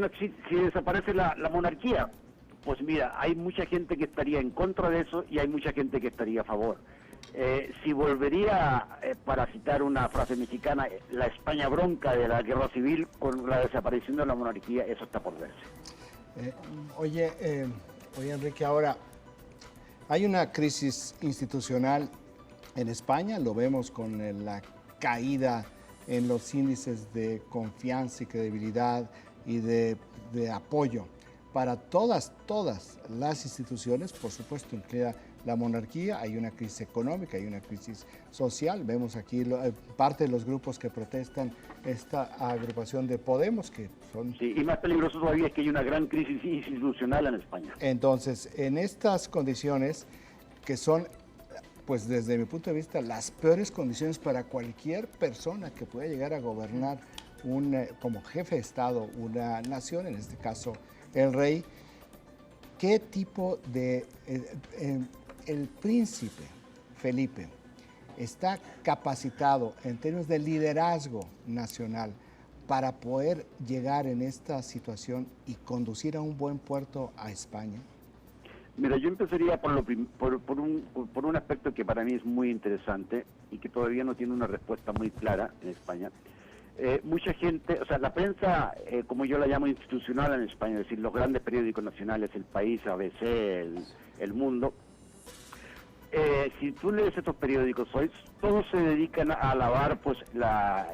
desaparece la monarquía? Pues mira, hay mucha gente que estaría en contra de eso y hay mucha gente que estaría a favor. Si volvería, para citar una frase mexicana, la España bronca de la guerra civil con la desaparición de la monarquía, eso está por verse. Oye, Enrique, ahora hay una crisis institucional en España, lo vemos con la caída en los índices de confianza y credibilidad y de apoyo para todas las instituciones, por supuesto, incluida la monarquía. Hay una crisis económica, hay una crisis social. Vemos aquí parte de los grupos que protestan esta agrupación de Podemos, que son... Sí, y más peligroso todavía es que hay una gran crisis institucional en España. Entonces, en estas condiciones, que son, pues desde mi punto de vista, las peores condiciones para cualquier persona que pueda llegar a gobernar como jefe de Estado una nación, en este caso el rey, ¿qué tipo de... el príncipe Felipe está capacitado en términos de liderazgo nacional para poder llegar en esta situación y conducir a un buen puerto a España? Mira, yo empezaría por un aspecto que para mí es muy interesante y que todavía no tiene una respuesta muy clara en España. Mucha gente, o sea, la prensa, como yo la llamo institucional en España, es decir, los grandes periódicos nacionales, El País, ABC, El Mundo, si tú lees estos periódicos hoy, todos se dedican a alabar pues la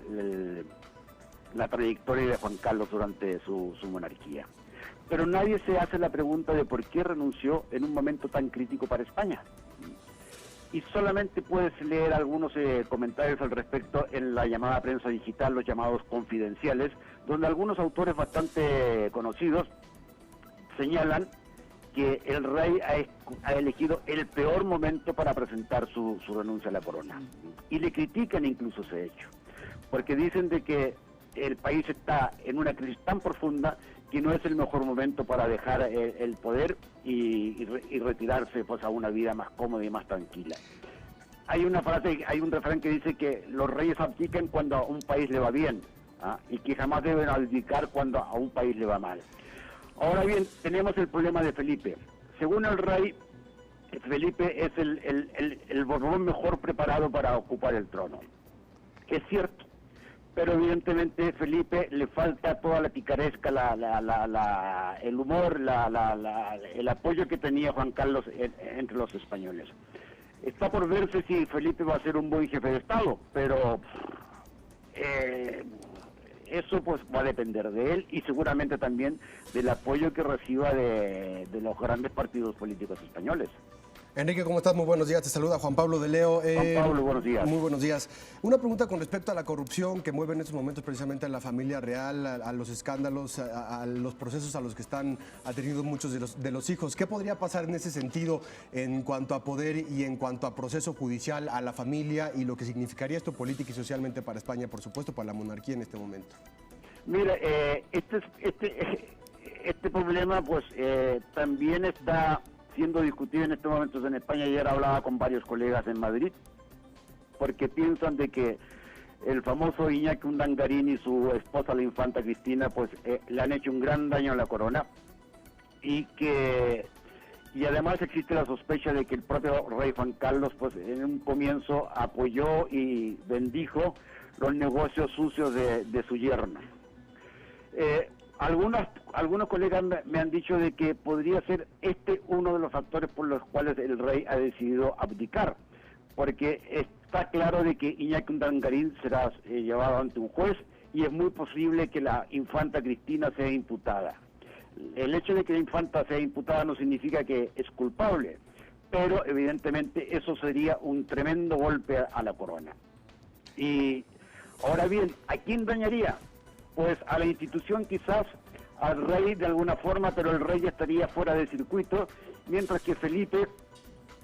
trayectoria de Juan Carlos durante su monarquía. Pero nadie se hace la pregunta de por qué renunció en un momento tan crítico para España. Y solamente puedes leer algunos comentarios al respecto en la llamada prensa digital, los llamados confidenciales, donde algunos autores bastante conocidos señalan que el rey ha elegido el peor momento para presentar su renuncia a la corona. Y le critican incluso ese hecho, porque dicen de que el país está en una crisis tan profunda que no es el mejor momento para dejar el poder y retirarse pues a una vida más cómoda y más tranquila. Hay un refrán que dice que los reyes abdican cuando a un país le va bien, y que jamás deben abdicar cuando a un país le va mal. Ahora bien, tenemos el problema de Felipe. Según el rey, Felipe es el Borbón mejor preparado para ocupar el trono. Es cierto, pero evidentemente a Felipe le falta toda la picaresca, el humor, el apoyo que tenía Juan Carlos entre los españoles. Está por verse si Felipe va a ser un buen jefe de Estado, pero eso pues va a depender de él y seguramente también del apoyo que reciba de los grandes partidos políticos españoles. Enrique, ¿cómo estás? Muy buenos días. Te saluda Juan Pablo de Leo. Juan Pablo, buenos días. Muy buenos días. Una pregunta con respecto a la corrupción que mueve en estos momentos precisamente a la familia real, a los escándalos, a los procesos a los que están atendidos muchos de los hijos. ¿Qué podría pasar en ese sentido en cuanto a poder y en cuanto a proceso judicial, a la familia y lo que significaría esto política y socialmente para España, por supuesto, para la monarquía en este momento? Mira, este problema pues también está siendo discutido en estos momentos en España. Ayer hablaba con varios colegas en Madrid, porque piensan de que el famoso Iñaki Urdangarín y su esposa, la infanta Cristina, pues le han hecho un gran daño a la corona, y además existe la sospecha de que el propio rey Juan Carlos, pues en un comienzo apoyó y bendijo los negocios sucios de su yerno. Algunos colegas me han dicho de que podría ser uno de los factores por los cuales el rey ha decidido abdicar, porque está claro de que Iñaki Urdangarín será llevado ante un juez y es muy posible que la infanta Cristina sea imputada. El hecho de que la infanta sea imputada no significa que es culpable, pero evidentemente eso sería un tremendo golpe a la corona. Y ahora bien, ¿a quién dañaría? Pues a la institución, quizás al rey de alguna forma, pero el rey ya estaría fuera de circuito, mientras que Felipe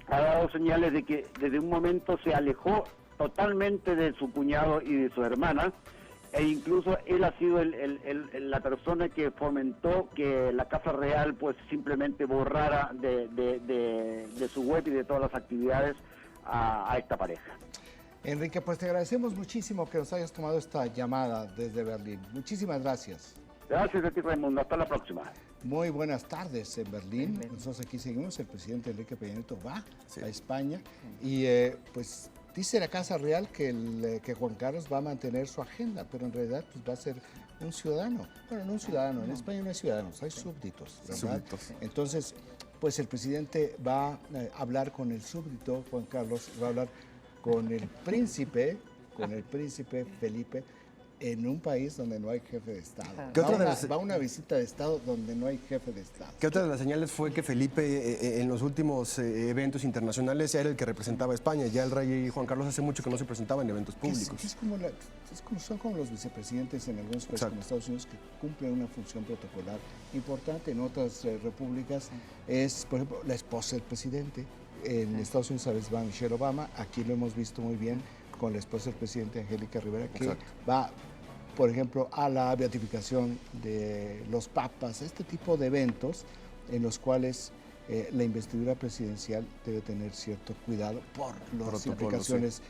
ha dado señales de que desde un momento se alejó totalmente de su cuñado y de su hermana, e incluso él ha sido la persona que fomentó que la Casa Real pues simplemente borrara de su web y de todas las actividades a esta pareja. Enrique, pues te agradecemos muchísimo que nos hayas tomado esta llamada desde Berlín. Muchísimas gracias. Gracias a ti, Raimundo. Hasta la próxima. Muy buenas tardes en Berlín. Nosotros aquí seguimos. El presidente Enrique Peña Nieto va a España y pues dice la Casa Real que Juan Carlos va a mantener su agenda, pero en realidad pues, va a ser un ciudadano. Bueno, no un ciudadano. En España no hay ciudadanos, hay súbditos, ¿verdad? Súbditos. Entonces, pues el presidente va a hablar con el súbdito Juan Carlos, va a hablar con el príncipe Felipe, en un país donde no hay jefe de Estado. Va a una visita de Estado donde no hay jefe de Estado. ¿Qué otra de las señales fue que Felipe en los últimos eventos internacionales era el que representaba a España? Ya el rey Juan Carlos hace mucho que no se presentaba en eventos públicos. Son como los vicepresidentes en algunos países como Estados Unidos, que cumplen una función protocolar importante. En otras repúblicas es, por ejemplo, la esposa del presidente. En Estados Unidos, sabes, va Michelle Obama. Aquí lo hemos visto muy bien con la esposa del presidente, Angélica Rivera, que va, por ejemplo, a la beatificación de los papas, este tipo de eventos en los cuales la investidura presidencial debe tener cierto cuidado por las implicaciones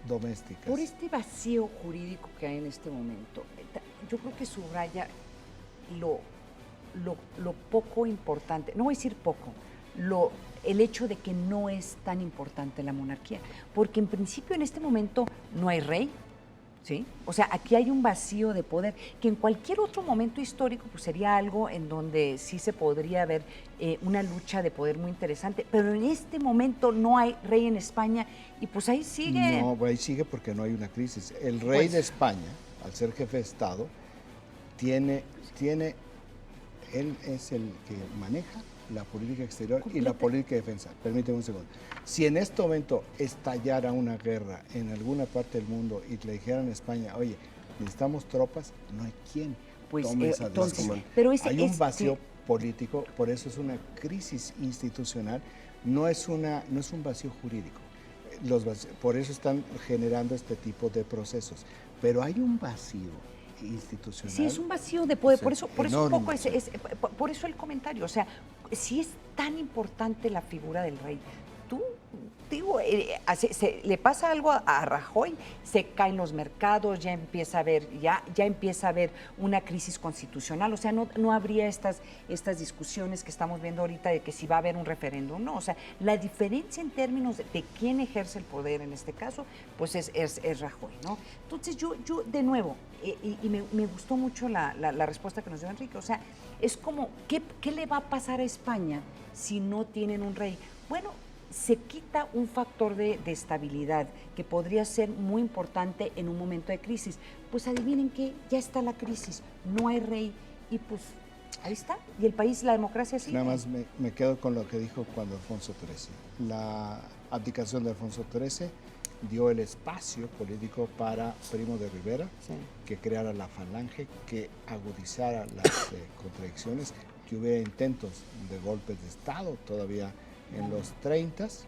domésticas. Por este vacío jurídico que hay en este momento, yo creo que subraya lo poco importante, no voy a decir poco, el hecho de que no es tan importante la monarquía, porque en principio en este momento no hay rey, ¿sí? O sea, aquí hay un vacío de poder que en cualquier otro momento histórico pues sería algo en donde sí se podría ver una lucha de poder muy interesante, pero en este momento no hay rey en España y pues ahí sigue. No, ahí sigue porque no hay una crisis. El rey de España, al ser jefe de Estado, él es el que maneja la política exterior y la política de defensa. Permíteme un segundo. Si en este momento estallara una guerra en alguna parte del mundo y le dijeran a España, oye, necesitamos tropas, no hay quien tome esa decisión. Hay un vacío político, por eso es una crisis institucional, no es un vacío jurídico. Por eso están generando este tipo de procesos. Pero hay un vacío institucional. Sí, es un vacío de poder, por eso un poco por eso el comentario, o sea, si es tan importante la figura del rey, le pasa algo a Rajoy, se caen los mercados, ya empieza a haber una crisis constitucional, o sea, no habría estas discusiones que estamos viendo ahorita de que si va a haber un referéndum, no, o sea, la diferencia en términos de quién ejerce el poder en este caso, pues es Rajoy, ¿no? Entonces yo de nuevo, y me gustó mucho la respuesta que nos dio Enrique, o sea, es como, ¿qué le va a pasar a España si no tienen un rey? Bueno, se quita un factor de estabilidad que podría ser muy importante en un momento de crisis. Pues adivinen qué, ya está la crisis, no hay rey y pues Ahí está. Y el país, la democracia sigue. Nada más me quedo con lo que dijo cuando Alfonso XIII. La abdicación de Alfonso XIII dio el espacio político para Primo de Rivera, que creara la falange, que agudizara las contradicciones, que hubiera intentos de golpes de Estado todavía en los 30s,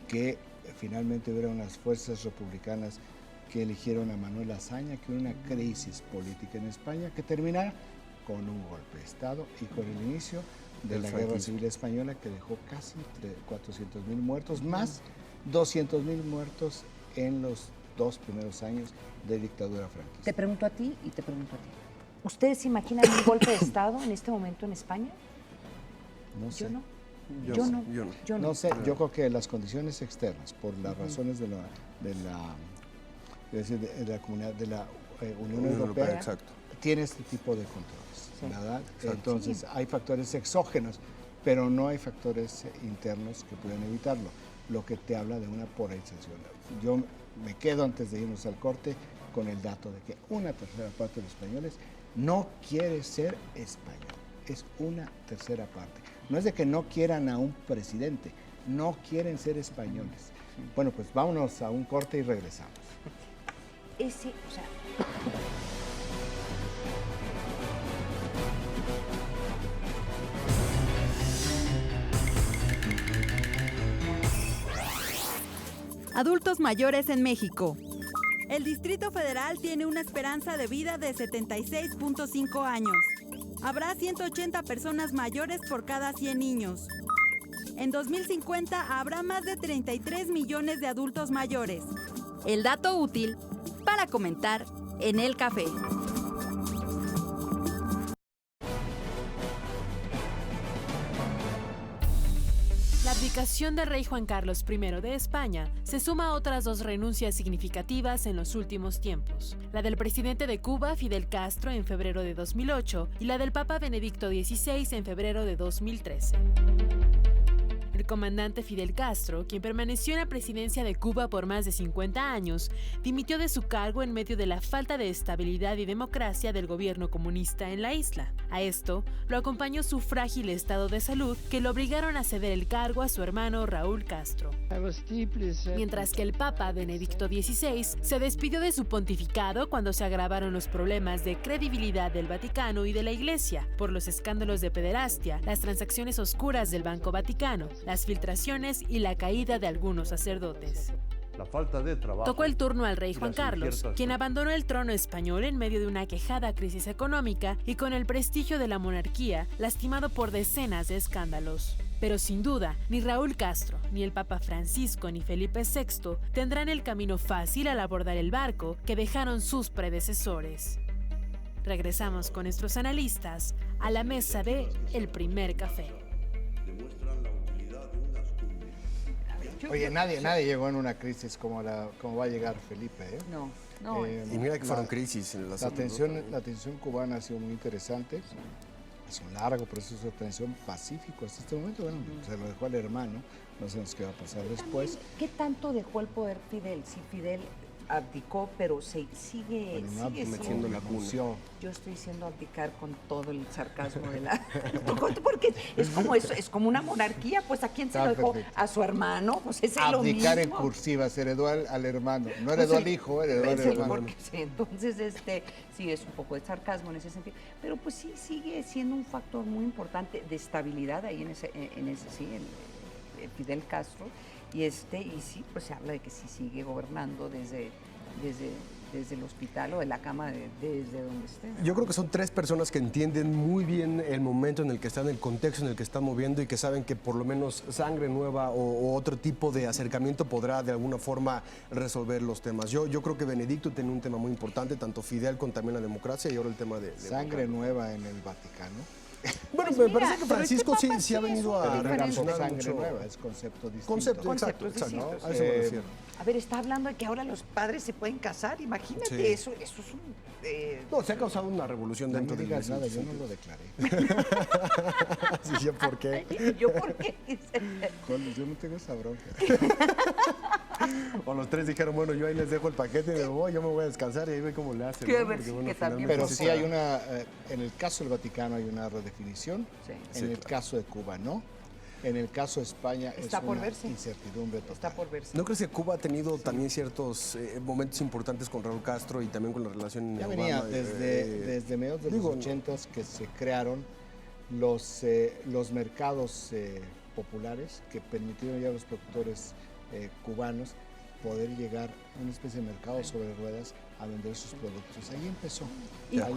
que finalmente hubiera unas fuerzas republicanas que eligieron a Manuel Azaña, que hubo una crisis política en España que terminara con un golpe de Estado y con el inicio de la Guerra Civil Española, que dejó casi 400.000 muertos, más 200.000 muertos en los 2 primeros años de dictadura franquista. Te pregunto a ti y te pregunto a ti. ¿Ustedes se imaginan un golpe de Estado en este momento en España? No sé. Yo no. Yo no sé, yo creo que las condiciones externas, por las razones de la comunidad, de la Unión Europea, exacto, tiene este tipo de controles, ¿verdad? Entonces hay factores exógenos, pero no hay factores internos que puedan evitarlo, lo que te habla de una polarización. Yo me quedo, antes de irnos al corte, con el dato de que una tercera parte de los españoles no quiere ser español, es una tercera parte. No es de que no quieran a un presidente, no quieren ser españoles. Bueno, pues vámonos a un corte y regresamos. Adultos mayores en México. El Distrito Federal tiene una esperanza de vida de 76.5 años. Habrá 180 personas mayores por cada 100 niños. En 2050 habrá más de 33 millones de adultos mayores. El dato útil para comentar en el café. La abdicación del rey Juan Carlos I de España se suma a otras 2 renuncias significativas en los últimos tiempos. La del presidente de Cuba, Fidel Castro, en febrero de 2008 y la del Papa Benedicto XVI en febrero de 2013. El comandante Fidel Castro, quien permaneció en la presidencia de Cuba por más de 50 años, dimitió de su cargo en medio de la falta de estabilidad y democracia del gobierno comunista en la isla. A esto lo acompañó su frágil estado de salud, que lo obligaron a ceder el cargo a su hermano Raúl Castro. Mientras que el Papa Benedicto XVI se despidió de su pontificado cuando se agravaron los problemas de credibilidad del Vaticano y de la Iglesia por los escándalos de pederastia, las transacciones oscuras del Banco Vaticano, las filtraciones y la caída de algunos sacerdotes. La falta de trabajo. Tocó el turno al rey Juan Carlos, quien abandonó el trono español en medio de una aquejada crisis económica y con el prestigio de la monarquía lastimado por decenas de escándalos. Pero sin duda, ni Raúl Castro, ni el Papa Francisco, ni Felipe VI tendrán el camino fácil al abordar el barco que dejaron sus predecesores. Regresamos con nuestros analistas a la mesa de El Primer Café. Oye, nadie llegó en una crisis como va a llegar Felipe, ¿eh? No. Y mira que fueron crisis. La tensión cubana ha sido muy interesante. Ha sido un largo proceso de tensión pacífico hasta este momento. Bueno, se lo dejó al hermano, no sabemos qué va a pasar después. ¿Qué tanto dejó el poder Fidel? Si Fidel abdicó, pero sigue metiendo la función. Yo estoy diciendo abdicar con todo el sarcasmo de la... Porque es como eso, es como una monarquía, pues ¿a quién se lo dejó? ¿A su hermano? Pues es lo mismo. Abdicar en cursiva, se heredó al hermano. No heredó al hijo, heredó al hermano. Entonces, sí, es un poco de sarcasmo en ese sentido. Pero pues sí, sigue siendo un factor muy importante de estabilidad ahí en Fidel Castro. Y sí, pues se habla de que sí sigue gobernando desde el hospital o de la cama, desde donde esté, ¿no? Yo creo que son 3 personas que entienden muy bien el momento en el que están, el contexto en el que están moviendo y que saben que por lo menos sangre nueva o otro tipo de acercamiento podrá de alguna forma resolver los temas. Yo creo que Benedicto tiene un tema muy importante, tanto Fidel con también la democracia y ahora el tema de sangre nueva en el Vaticano. Bueno, pues me parece que Francisco sí ha venido a relacionar sangre nueva, es concepto distinto. Concepto, exacto, ¿no? A eso me refiero. A ver, está hablando de que ahora los padres se pueden casar, imagínate, eso es un... No, se ha causado una revolución dentro de la iglesia. Yo no lo declaré. Sí, ¿yo por qué? ¿Yo por qué? Yo no tengo esa bronca. O los tres dijeron, bueno, yo ahí les dejo el paquete y me voy, yo me voy a descansar y ahí ve cómo le hacen. ¿No? Porque, bueno, pero sí hay una, en el caso del Vaticano hay una redefinición, en el caso de Cuba no. En el caso de España está es por una verse. incertidumbre total. Está por verse. ¿No crees que Cuba ha tenido también ciertos momentos importantes con Raúl Castro y también con la relación ya Obama? venía desde mediados de los 80s que se crearon los mercados populares que permitieron ya a los productores cubanos poder llegar a una especie de mercado sobre ruedas a vender sus productos. Ahí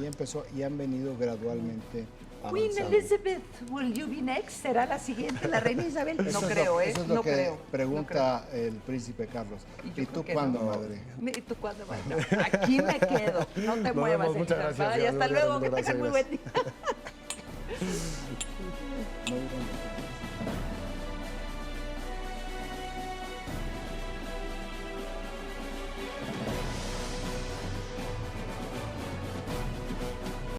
empezó y han venido gradualmente Queen Elizabeth, will you be next? ¿Será la siguiente, la reina Isabel? No creo, Eso es lo que pregunta el príncipe Carlos. ¿Y tú cuándo, madre? ¿Y tú cuándo, madre? No, aquí me quedo. No te muevas. Muchas gracias. Hasta luego, que tengas muy buen día. Muy bien.